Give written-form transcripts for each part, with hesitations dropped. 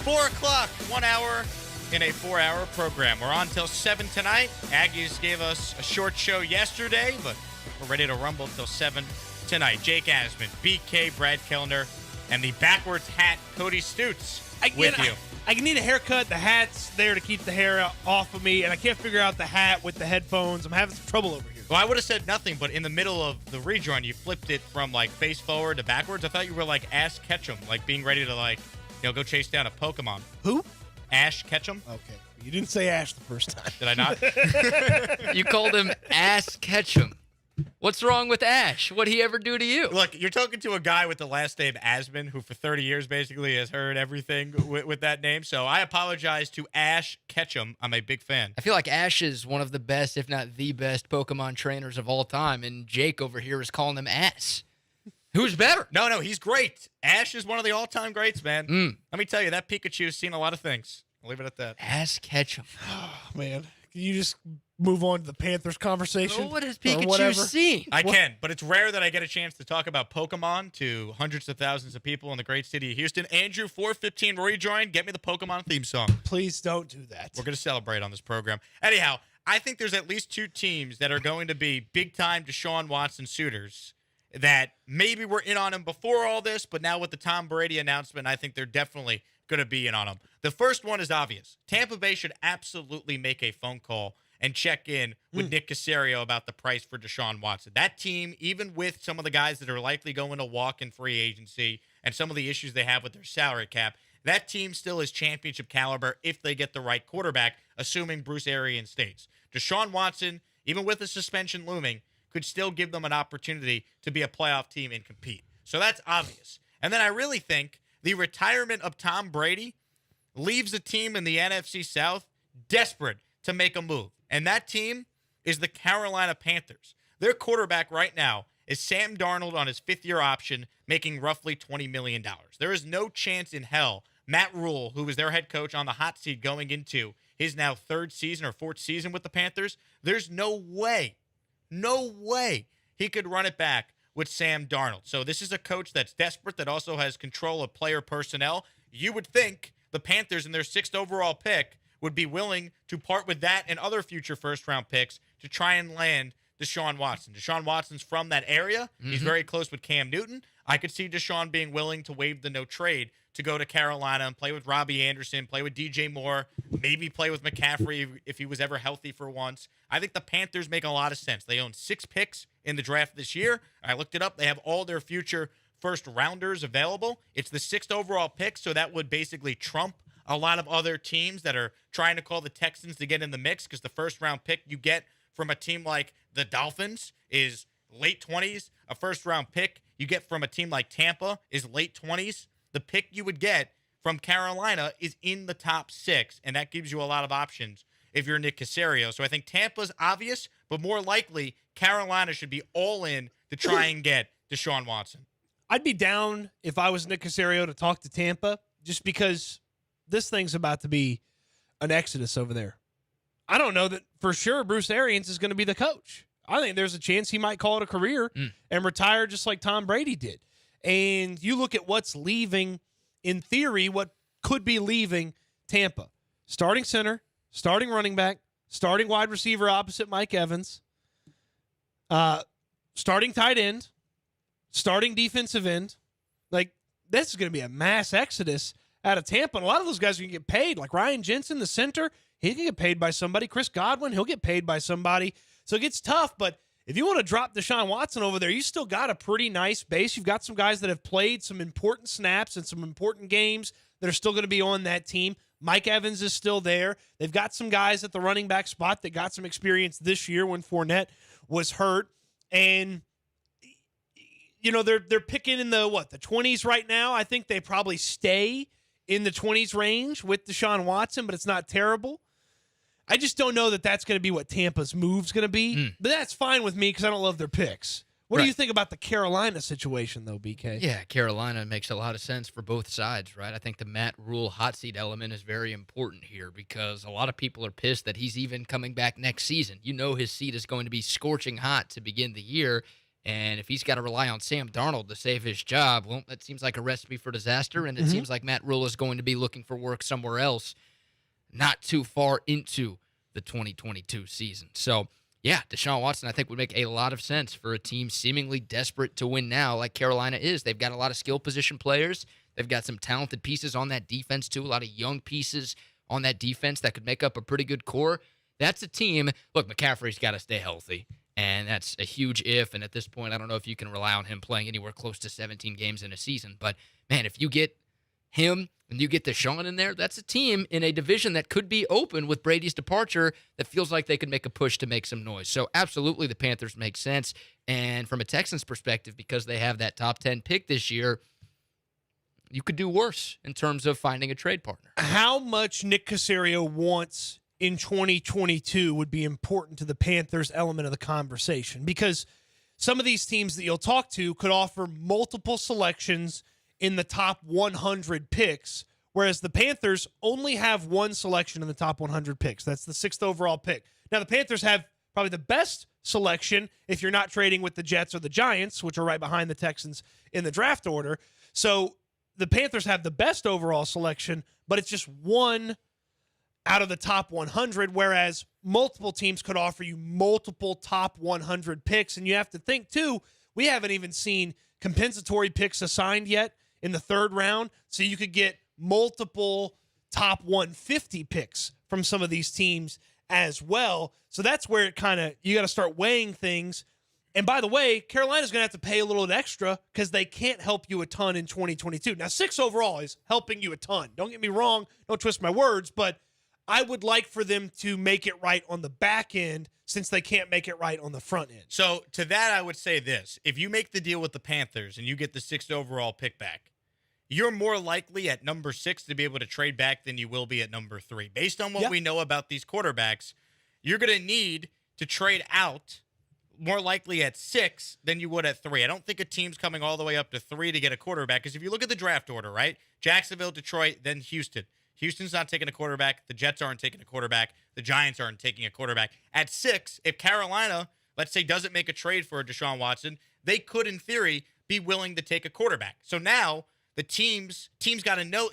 4 o'clock, 1 hour in a 4-hour program. We're on till 7 tonight. Aggies gave us a short show yesterday, but we're ready to rumble till 7 tonight. Jake Asman, BK, Brad Kellner, and the backwards hat Cody Stoots with you. I need a haircut. The hat's there to keep the hair off of me, and I can't figure out the hat with the headphones. I'm having some trouble over here. Well, I would have said nothing, but in the middle of the rejoin, you flipped it from, like, face forward to backwards. I thought you were, like, Ash Ketchum, like being ready to, like, go chase down a Pokemon. Who? Ash Ketchum. Okay. You didn't say Ash the first time. Did I not? You called him Ass Ketchum. What's wrong with Ash? What'd he ever do to you? Look, you're talking to a guy with the last name Asman, who for 30 years basically has heard everything with that name. So I apologize to Ash Ketchum. I'm a big fan. I feel like Ash is one of the best, if not the best, Pokemon trainers of all time, and Jake over here is calling him Ass. Who's better? No, he's great. Ash is one of the all-time greats, man. Let me tell you, that Pikachu's seen a lot of things. I'll leave it at that. Ass Ketchum. Oh, man. Can you just move on to the Panthers conversation? Well, what has Pikachu seen? I can, but it's rare that I get a chance to talk about Pokemon to hundreds of thousands of people in the great city of Houston. Andrew, 415 rejoin. Get me the Pokemon theme song. Please don't do that. We're going to celebrate on this program. Anyhow, I think there's at least 2 teams that are going to be big-time Deshaun Watson suitors that maybe were in on him before all this, but now with the Tom Brady announcement, I think they're definitely going to be in on him. The first one is obvious. Tampa Bay should absolutely make a phone call and check in with Nick Caserio about the price for Deshaun Watson. That team, even with some of the guys that are likely going to walk in free agency and some of the issues they have with their salary cap, that team still is championship caliber if they get the right quarterback, assuming Bruce Arians stays. Deshaun Watson, even with the suspension looming, could still give them an opportunity to be a playoff team and compete. So that's obvious. And then I really think the retirement of Tom Brady leaves a team in the NFC South desperate to make a move. And that team is the Carolina Panthers. Their quarterback right now is Sam Darnold on his 5th-year option, making roughly $20 million. There is no chance in hell Matt Rule, who was their head coach on the hot seat going into his now 3rd season or 4th season with the Panthers, there's no way he could run it back with Sam Darnold. So this is a coach that's desperate, that also has control of player personnel. You would think the Panthers in their 6th overall pick would be willing to part with that and other future first-round picks to try and land Deshaun Watson. Deshaun Watson's from that area. He's very close with Cam Newton. I could see Deshaun being willing to waive the no trade to go to Carolina and play with Robbie Anderson, play with DJ Moore, maybe play with McCaffrey if he was ever healthy for once. I think the Panthers make a lot of sense. They own 6 picks in the draft this year. I looked it up. They have all their future first-rounders available. It's the 6th overall pick, so that would basically trump a lot of other teams that are trying to call the Texans to get in the mix, because the first-round pick you get from a team like the Dolphins is late 20s. A first-round pick you get from a team like Tampa is late 20s. The pick you would get from Carolina is in the top 6, and that gives you a lot of options if you're Nick Caserio. So I think Tampa's obvious, but more likely Carolina should be all in to try and get Deshaun Watson. I'd be down if I was Nick Caserio to talk to Tampa, just because this thing's about to be an exodus over there. I don't know that for sure Bruce Arians is going to be the coach. I think there's a chance he might call it a career and retire just like Tom Brady did. And you look at what's leaving, in theory, what could be leaving Tampa. Starting center, starting running back, starting wide receiver opposite Mike Evans, starting tight end, starting defensive end. Like, this is going to be a mass exodus out of Tampa. And a lot of those guys are going to get paid. Like Ryan Jensen, the center, he can get paid by somebody. Chris Godwin, he'll get paid by somebody. So it gets tough, but if you want to drop Deshaun Watson over there, you still got a pretty nice base. You've got some guys that have played some important snaps and some important games that are still going to be on that team. Mike Evans is still there. They've got some guys at the running back spot that got some experience this year when Fournette was hurt. And, you know, they're picking in the 20s right now. I think they probably stay in the 20s range with Deshaun Watson, but it's not terrible. I just don't know that that's going to be what Tampa's move's going to be. But that's fine with me because I don't love their picks. What do you think about the Carolina situation, though, BK? Yeah, Carolina makes a lot of sense for both sides, right? I think the Matt Rule hot seat element is very important here because a lot of people are pissed that he's even coming back next season. You know his seat is going to be scorching hot to begin the year, And if he's got to rely on Sam Darnold to save his job, well, that seems like a recipe for disaster. And it seems like Matt Rule is going to be looking for work somewhere else not too far into the 2022 season. So, yeah, Deshaun Watson, I think, would make a lot of sense for a team seemingly desperate to win now like Carolina is. They've got a lot of skill position players. They've got some talented pieces on that defense, too, a lot of young pieces on that defense that could make up a pretty good core. That's a team. Look, McCaffrey's got to stay healthy, and that's a huge if. And at this point, I don't know if you can rely on him playing anywhere close to 17 games in a season. But, man, if you get him and you get Deshaun in there, that's a team in a division that could be open with Brady's departure that feels like they could make a push to make some noise. So, absolutely, the Panthers make sense. And from a Texans perspective, because they have that top 10 pick this year, you could do worse in terms of finding a trade partner. How much Nick Caserio wants in 2022 would be important to the Panthers element of the conversation, because some of these teams that you'll talk to could offer multiple selections in the top 100 picks, whereas the Panthers only have one selection in the top 100 picks. That's the 6th overall pick. Now, the Panthers have probably the best selection if you're not trading with the Jets or the Giants, which are right behind the Texans in the draft order. So the Panthers have the best overall selection, but it's just one out of the top 100, whereas multiple teams could offer you multiple top 100 picks. And you have to think, too, we haven't even seen compensatory picks assigned yet in the 3rd round, so you could get multiple top 150 picks from some of these teams as well. So that's where it kind of, you got to start weighing things. And by the way, Carolina's going to have to pay a little bit extra because they can't help you a ton in 2022. Now, 6 overall is helping you a ton. Don't get me wrong. Don't twist my words, but I would like for them to make it right on the back end since they can't make it right on the front end. So to that, I would say this. If you make the deal with the Panthers and you get the 6th overall pick back, you're more likely at number 6 to be able to trade back than you will be at number 3. Based on what we know about these quarterbacks, you're going to need to trade out more likely at 6 than you would at 3. I don't think a team's coming all the way up to 3 to get a quarterback, because if you look at the draft order, right? Jacksonville, Detroit, then Houston. Houston's not taking a quarterback. The Jets aren't taking a quarterback. The Giants aren't taking a quarterback. At 6, if Carolina, let's say, doesn't make a trade for Deshaun Watson, they could, in theory, be willing to take a quarterback. So now the teams got to know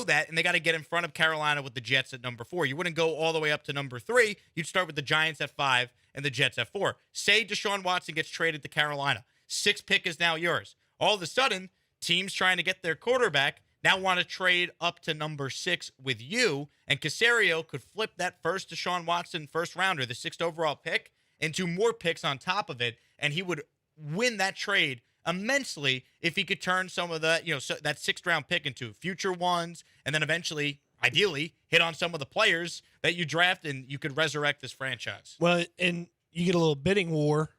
that, and they got to get in front of Carolina with the Jets at number 4. You wouldn't go all the way up to number 3. You'd start with the Giants at 5 and the Jets at 4. Say Deshaun Watson gets traded to Carolina. 6th pick is now yours. All of a sudden, teams trying to get their quarterback now want to trade up to number 6 with you, and Caserio could flip that first Deshaun Watson first rounder, the 6th overall pick, into more picks on top of it, and he would win that trade immensely if he could turn some of the, that 6th round pick into future ones, and then eventually, ideally, hit on some of the players that you draft, and you could resurrect this franchise. Well, and you get a little bidding war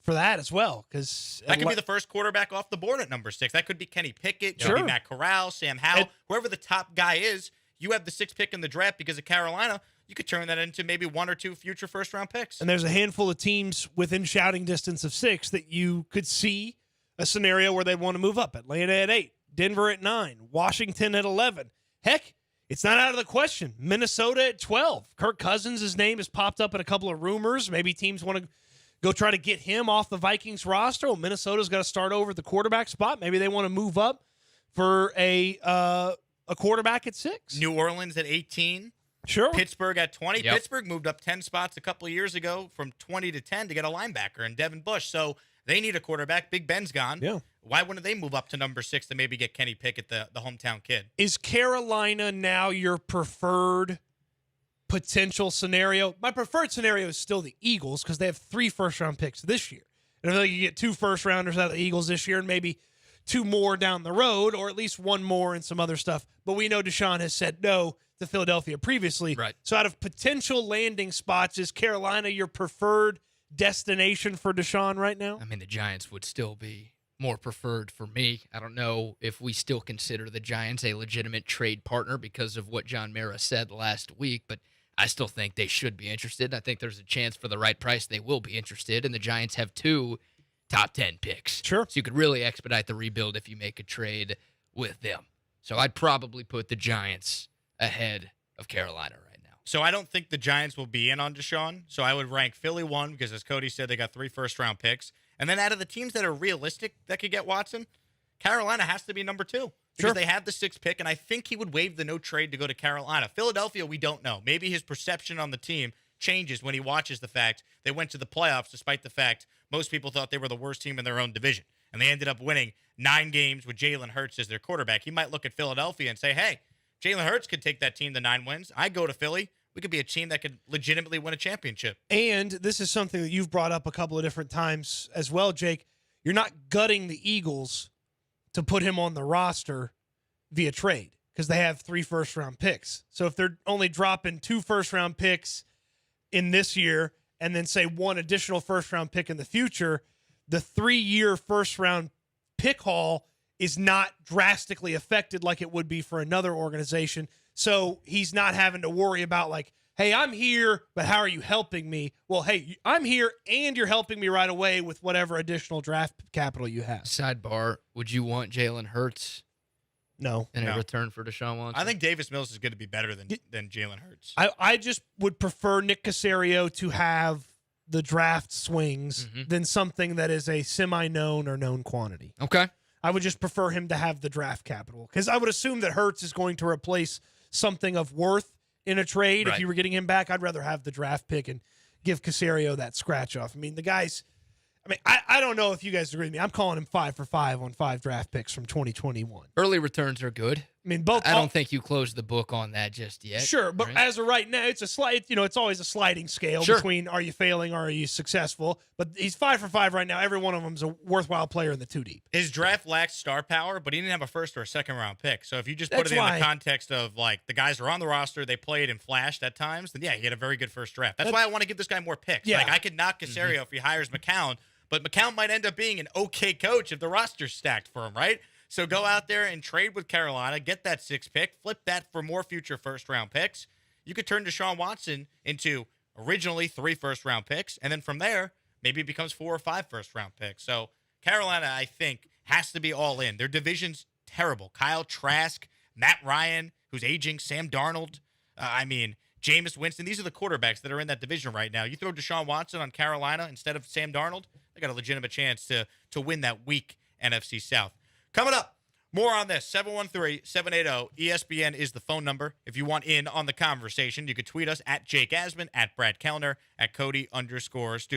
for that as well, because that could be the first quarterback off the board at number 6. That could be Kenny Pickett, Sure. could be Matt Corral, Sam Howell, whoever the top guy is. You have the 6th pick in the draft because of Carolina. You could turn that into maybe 1 or 2 future first-round picks. And there's a handful of teams within shouting distance of 6 that you could see a scenario where they'd want to move up. Atlanta at 8, Denver at 9, Washington at 11. Heck, it's not out of the question. Minnesota at 12. Kirk Cousins' name has popped up in a couple of rumors. Maybe teams want to go try to get him off the Vikings roster. Well, Minnesota's got to start over at the quarterback spot. Maybe they want to move up for a quarterback at 6. New Orleans at 18. Sure. Pittsburgh at 20. Yep. Pittsburgh moved up 10 spots a couple of years ago from 20 to 10 to get a linebacker and Devin Bush. So they need a quarterback. Big Ben's gone. Yeah. Why wouldn't they move up to number 6 to maybe get Kenny Pickett, the hometown kid? Is Carolina now your preferred potential scenario? My preferred scenario is still the Eagles because they have 3 first-round picks this year. And I feel like you get 2 first-rounders out of the Eagles this year and maybe 2 more down the road, or at least 1 more and some other stuff. But we know Deshaun has said no to Philadelphia previously. Right. So out of potential landing spots, is Carolina your preferred destination for Deshaun right now? I mean, the Giants would still be more preferred for me. I don't know if we still consider the Giants a legitimate trade partner because of what John Mara said last week, but I still think they should be interested. I think there's a chance for the right price they will be interested, and the Giants have 2 top 10 picks. Sure. So you could really expedite the rebuild if you make a trade with them. So I'd probably put the Giants ahead of Carolina right now. So I don't think the Giants will be in on Deshaun. So I would rank Philly 1 because, as Cody said, they got 3 first-round picks. And then out of the teams that are realistic that could get Watson, Carolina has to be number 2 because they have the 6th pick, and I think he would waive the no trade to go to Carolina. Philadelphia, we don't know. Maybe his perception on the team changes when he watches the fact they went to the playoffs despite the fact most people thought they were the worst team in their own division. And they ended up winning 9 games with Jalen Hurts as their quarterback. He might look at Philadelphia and say, hey, Jalen Hurts could take that team to 9 wins. I go to Philly. We could be a team that could legitimately win a championship. And this is something that you've brought up a couple of different times as well, Jake. You're not gutting the Eagles to put him on the roster via trade because they have 3 first-round picks. So if they're only dropping 2 first-round picks in this year and then, say, 1 additional first-round pick in the future, the 3-year first-round pick haul is not drastically affected like it would be for another organization. So he's not having to worry about like, hey, I'm here, but how are you helping me? Well, hey, I'm here and you're helping me right away with whatever additional draft capital you have. Sidebar, would you want Jalen Hurts No. in a return for Deshaun Watson? I think Davis Mills is going to be better than Jalen Hurts. I just would prefer Nick Caserio to have the draft swings than something that is a semi-known or known quantity. Okay. I would just prefer him to have the draft capital because I would assume that Hurts is going to replace something of worth in a trade. Right. If you were getting him back, I'd rather have the draft pick and give Caserio that scratch off. I mean, the guy's – I mean, I don't know if you guys agree with me. I'm calling him 5 for 5 on 5 draft picks from 2021. Early returns are good. I mean, both. I don't think you closed the book on that just yet. Sure, but right? as of right now, it's a slight. It's always a sliding scale between are you failing or are you successful. But he's 5 for 5 right now. Every one of them is a worthwhile player in the 2 deep. His draft lacks star power, but he didn't have a first or a second round pick. So if you just put That's it in why- the context of like the guys are on the roster, they played and flashed at times, then yeah, he had a very good first draft. That's why I want to give this guy more picks. Yeah. Like I could knock Caserio if he hires McCown, but McCown might end up being an okay coach if the roster's stacked for him, right? So go out there and trade with Carolina, get that 6th pick, flip that for more future first-round picks. You could turn Deshaun Watson into originally 3 first-round picks, and then from there, maybe it becomes 4 or 5 first-round picks. So Carolina, I think, has to be all in. Their division's terrible. Kyle Trask, Matt Ryan, who's aging, Sam Darnold, Jameis Winston. These are the quarterbacks that are in that division right now. You throw Deshaun Watson on Carolina instead of Sam Darnold, they got a legitimate chance to win that weak NFC South. Coming up, more on this. 713-780-ESPN is the phone number. If you want in on the conversation, you could tweet us at Jake Asman, at Brad Kellner, at Cody_Stoots.